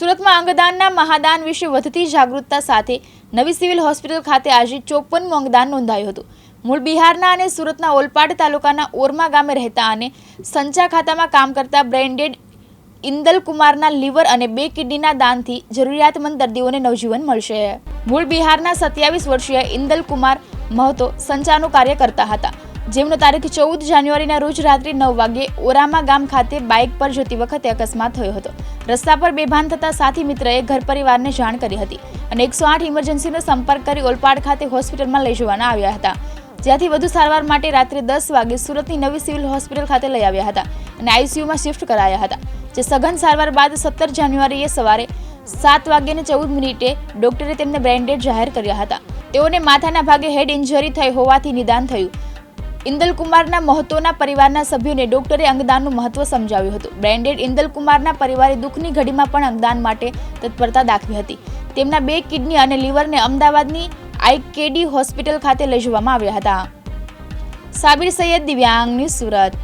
સુરતમાં અંગદાનના મહાદાન વિશે વધતી જાગૃતતા સાથે નવી સિવિલ હોસ્પિટલ ખાતે આજે 54મું અંગદાન નોંધાયું હતું। મૂળ બિહારના અને સુરતના ઓલપાડ તાલુકાના ઓરમા ગામે રહેતા અને સંચા ખાતામાં કામ કરતા બ્રેન્ડેડ ઇન્દલ કુમારના લીવર અને 2 કિડનીના દાનથી જરૂરિયાતમંદ દર્દીઓને નવજીવન મળશે। મૂળ બિહારના 27 વર્ષીય ઇન્દલ કુમાર મહતો સંચાનું કાર્ય કરતા હતા, જેમનો તારીખ 14 જાન્યુઆરીના રોજ રાત્રે 9 વાગ્યે ઓરામા ગામ ખાતે બાઇક પર જતી વખતે અકસ્માત થયો હતો। રસ્તા પર બેભાન થતા સાથી મિત્રએ ઘર પરિવારને જાણ કરી હતી અને 108 ઇમરજન્સીનો સંપર્ક કરી ઓલપાડ ખાતે હોસ્પિટલમાં લઈ જવામાં આવ્યા હતા, જ્યાંથી વધુ સારવાર માટે રાત્રે 10 વાગે સુરતની નવી સિવિલ હોસ્પિટલ ખાતે લઈ આવ્યા હતા અને આઈસીયુમાં શિફ્ટ કરાયા હતા, જે સઘન સારવાર બાદ 17 જાન્યુઆરીએ સવારે 7:14 ડોક્ટરે તેમને બ્રેન્ડેડ જાહેર કર્યા હતા। તેઓને માથાના ભાગે હેડ ઇન્જરી થઈ હોવાથી નિદાન થયું। ઇન્દલ કુમારના મહતોના પરિવારના સભ્યોને ડોક્ટરે અંગદાનનું મહત્વ સમજાવ્યું હતું। બ્રેન્ડેડ ઇન્દલ કુમારના પરિવારે દુઃખની ઘડીમાં પણ અંગદાન માટે તત્પરતા દાખવી હતી। તેમના 2 કિડની અને લીવરને અમદાવાદની આઈકેડી હોસ્પિટલ ખાતે લઈ જવામાં આવ્યા હતા। સાબિર સૈયદ, દિવ્યાંગ ન્યૂઝ, સુરત।